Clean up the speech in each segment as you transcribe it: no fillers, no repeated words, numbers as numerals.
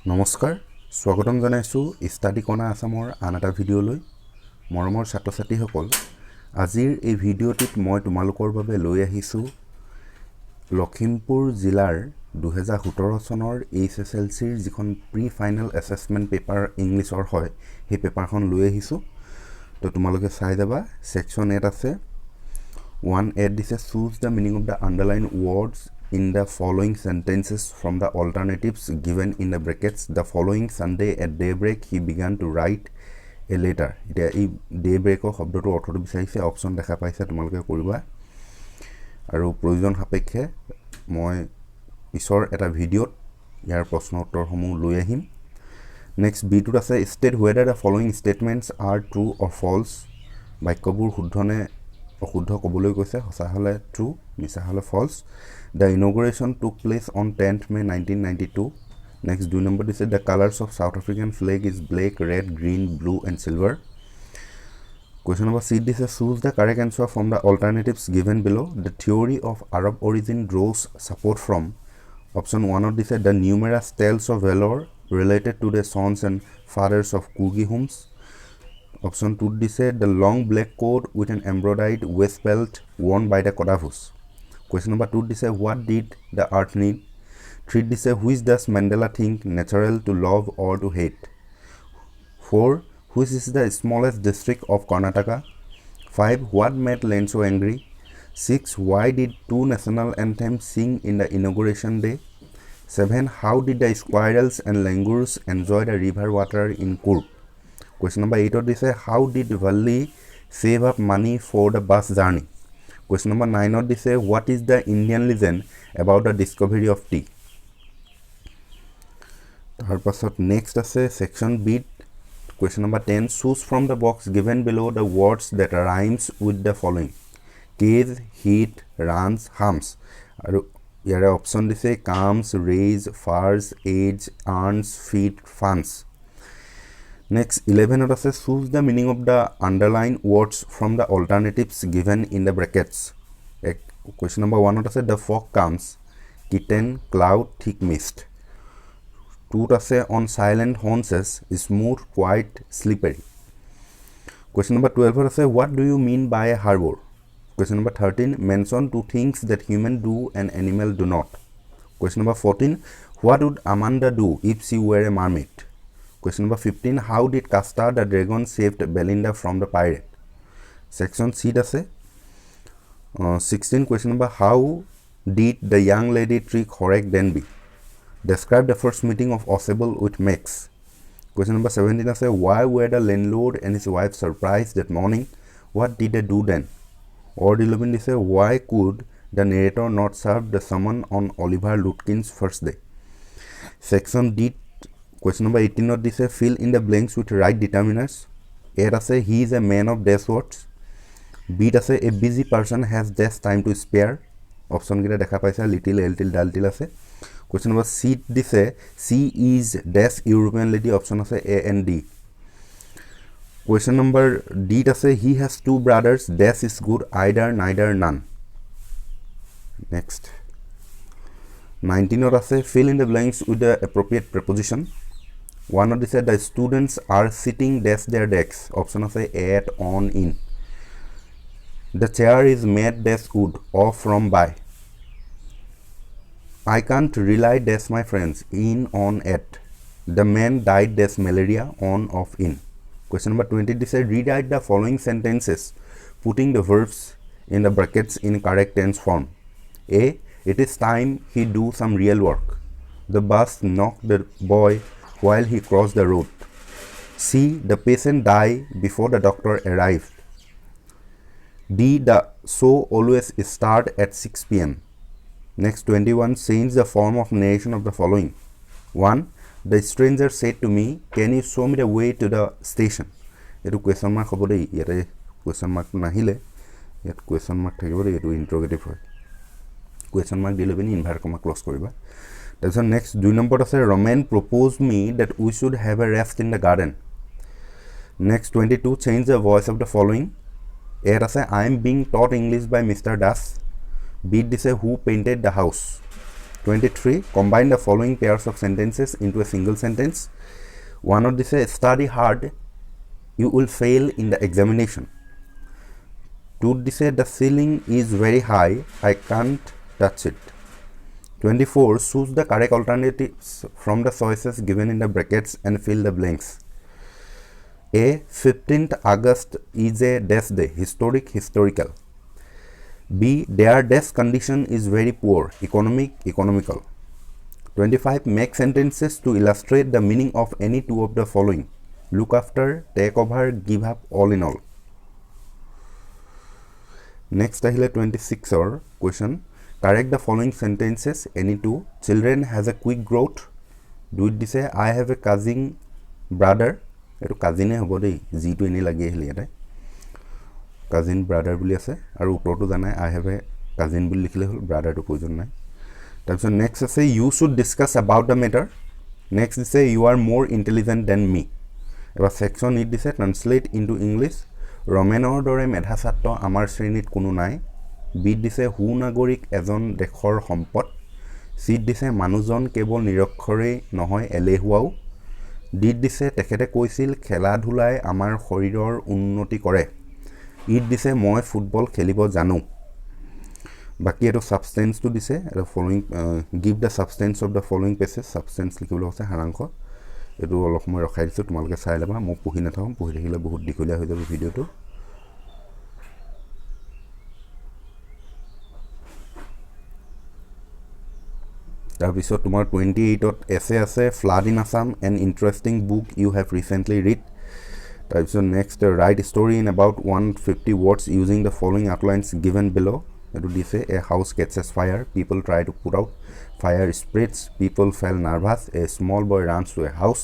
নমস্কাৰ স্বাগতম জনাইছো ষ্টাডি কৰ্ণাৰ আসামৰ আন এটা ভিডিঅ'লৈ মৰমৰ ছাত্ৰ ছাত্ৰীসকল আজিৰ এই ভিডিঅ'টিত মই তোমালোকৰ বাবে লৈ আহিছো লখিমপুৰ জিলাৰ 2017 চনৰ HSLCৰ যিখন প্ৰি ফাইনেল এছেছমেন্ট পেপাৰ ইংলিছৰ হয় সেই পেপাৰখন লৈ আহিছো তো তোমালোকে চাই যাবা সেকশন 8 আছে 1 দিছে choose the meaning of the underlined words in the following sentences from the alternatives given in the brackets. The following Sunday at daybreak he began to write a letter. Ita ei daybreak o shobdo to ortho bicharise option dekha paise tumaloke koriba aru proyojon hapekkhe moi pisor eta video yar proshno uttor homu loi ahim. Next b to ase state whether the following statements are true or false. Bakyobur shuddhone অশুদ্ধ কবলৈ কৈছে হসা হলে true মিছা হলে false the inauguration took place on 10th May 1992 next 2 number is the colors of South African flag is black red green blue and silver question number c this is choose the correct answer from the alternatives given below the theory of Arab origin draws support from option 1 of this the numerous tales of valor related to the sons and fathers of Kugi homes. Option 2 this the long black coat with an embroidered waist belt worn by the Kodavus. Question number 2 this what did the earth need? 3 this which does Mandela think natural to love or to hate? 4 which is the smallest district of Karnataka? 5 what made Lenzo angry? 6 why did two national anthems sing in the inauguration day? 7 how did the squirrels and langurs enjoy the river water in Kurg? Question number 8 this how did Valli save up money for the bus journey? Question number 9 this what is the Indian legend about the discovery of tea? Tar pasot next ase section B question number 10 choose from the box given below the words that rhymes with the following cage heat runs hums aru yare option dise comes raise fars age earns feed funds. Next 11 of us choose the meaning of the underlined words from the alternatives given in the brackets. Question number 1 of us the fog comes kitten cloud thick mist. 2 of us on silent haunches smooth quiet slippery. Question number 12 of us what do you mean by a harbor? Question number 13 mention two things that human do and animal do not. Question number 14 what would Amanda do if she were a mermaid? Question number 15 how did Casta the dragon saved Belinda from the pirate? Section C ase 16 question number how did the young lady trick Horek Denby? Describe the first meeting of Osable with Max. Question number 17 ase why were the landlord and his wife surprised that morning? What did they do then? Or 11 is why could the narrator not serve the summon on Oliver Lutkin's first day? Section D question number 18 of this fill in the blanks with right determiners. A say he is a man of dash words. B say a busy person has dash time to spare. Option gita dekha paisa little l till dal till ase. Question number C this she is dash European lady. Option ase A and D. Question number D say he has two brothers dash is good either neither none. Next 19 or ase fill in the blanks with the appropriate preposition. 1 of this the students are sitting dash their desks. Option of at on in. The chair is made dash wood of from by. I can't rely dash my friends in on at. The man died dash malaria on of in. Question number 20 this rewrite the following sentences putting the verbs in the brackets in correct tense form. A it is time he do some real work. The bus knocked the boy while he crossed the road. C the patient died before the doctor arrived. D the show always start at 6 p.m. Next 21 change the form of narration of the following. 1 the stranger said to me can you show me the way to the station? Etu question mark hobo dei yare question mark nahile yet question mark thakibo dei etu interrogative hoy question mark dile beni inverted comma close koriba. So next 2 number ase Roman proposed me that we should have a rest in the garden. Next 22 change the voice of the following. A ase I am being taught English by Mr. Das. B this who painted the house. 23 combine the following pairs of sentences into a single sentence. One of this study hard, you will fail in the examination. Two this the ceiling is very high, I can't touch it. 24 choose the correct alternatives from the choices given in the brackets and fill the blanks. A 15th August is a dash day, historical. B their desk condition is very poor, economical. 25 make sentences to illustrate the meaning of any two of the following: look after, take over, give up, all in all. Next ahile 26 or question, correct the following sentences any two. Children has a quick growth. Do it this I have a cousin brother. Eto cousin hobo dei, g to eni lagi ahile eta cousin brother বুলি আছে আৰু উত্তৰটো জানাই I have a cousin বুলি লিখিলে হল, brother টো প্ৰয়োজন নাই। তাৰপিছত next আছে you should discuss about the matter. Next দিছে you are more intelligent than me. এবাৰ section it দিছে translate into English. ৰমেনৰ দৰে মেধা ছাত্ৰ আমাৰ শ্ৰেণীত কোনো নাই। বি দিছে হু নাগৰিক এজন দেশৰ সম্পদ। সি দিছে মানুহজন কেৱল নিৰক্ষৰেই নহয় এলেহুৱাও। ডি দিছে তেখেতে কৈছিল খেলা ধুলাই আমাৰ শৰীৰৰ উন্নতি কৰে। ইট দিছে মই ফুটবল খেলিব জানো। বাকি এটো সাবস্টেন্স টু দিছে এটো following give the substance of the following passage. Substance লিখিবলৈ আছে হাৰাংশ। এটো অলপ সময় ৰখাই দিছো, তোমালোকে চাই লবা, মই পঢ়ি নাথাও, পঢ়ি থাকিলে বহুত দীঘলীয়া হৈ যাব ভিডিওটো। তাৰপিছত তোমাৰ 28ত এছে আছে flood in Assam, an interesting book you have recently read. তাৰপিছত next write story in about 150 words using the following outlines given below. এটো দিছে a house catches fire, people try to put out, fire spreads, people feel nervous, a small boy runs to a house,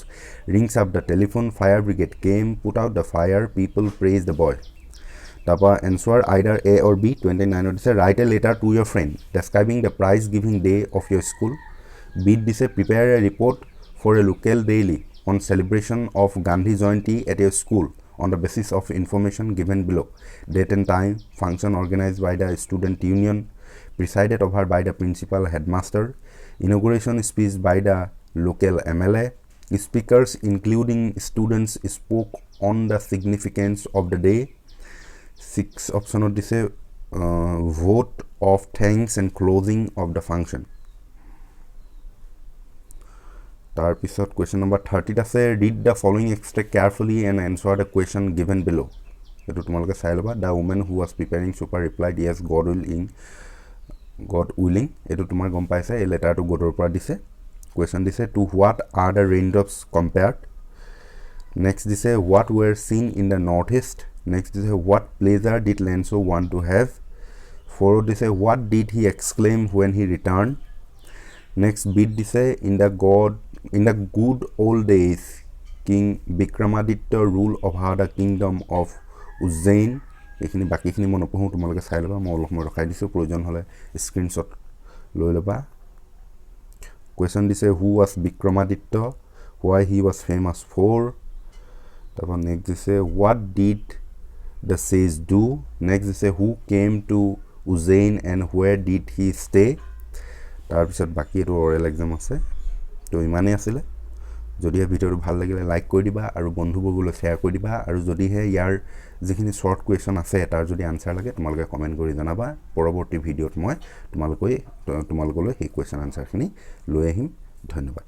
rings up the telephone, fire brigade came, put out the fire, people praise the boy. তাৰপৰা answer either এ অৰ B. 29ত দিছে write a letter to your friend describing the prize giving day of your school. বিট দিছে prepare a report for a local daily on celebration of Gandhi Jayanti at your school on the basis of information given below. Date and time, function organized by the student union, presided over by the principal headmaster, inauguration speech by the local MLA, speakers including students spoke on the significance of the day. 6 option of this vote of thanks and closing of the function. তাৰপিছত question number 30 আছে read the following extract carefully and answer the question given below. এটো তোমালোকে চাই লবা। the woman who was preparing super replied yes God willing. এটো তোমাৰ গম পাইছে এই লেটাৰটো গডৰ পৰা দিছে। question দিছে to what are the raindrops compared. next দিছে what were seen in the northeast. next দিছে what pleasure did Lenso want to have. 4 দিছে what did he exclaim when he returned. next bit দিছে in the good old days, King Vikramaditya ruled over the kingdom of Ujjain. এখিনি বাকিখিনি মই নপঢ়ো, তোমালোকে চাই লবা, মই অলপ সময় ৰখাই দিছো, প্ৰয়োজন হলে স্ক্ৰিনশ্বট লৈ লবা। question দিছে who was Vikramaditya, why he was famous for. তাৰপৰা next দিছে what did the sage do. next দিছে who came to Ujjain and where did he stay. তাৰপিছত বাকি এটো অৰেল এক্সাম আছে। তো ইমানে আছিল। যদি এই ভিডিওটো ভাল লাগিলে লাইক কৰি দিবা আৰু বন্ধুবৰ্গলৈ শেয়াৰ কৰি দিবা, আৰু যদি হে ইয়াৰ যিখিনি শৰ্ট কুৱেশ্যন আছে তাৰ যদি আনসাৰ লাগে তোমালোকে কমেন্ট কৰি জনাবা। পৰৱৰ্তী ভিডিওত মই তোমালোকলৈ সেই কুৱেশ্যন আনসাৰখিনি লৈ আহিম। ধন্যবাদ।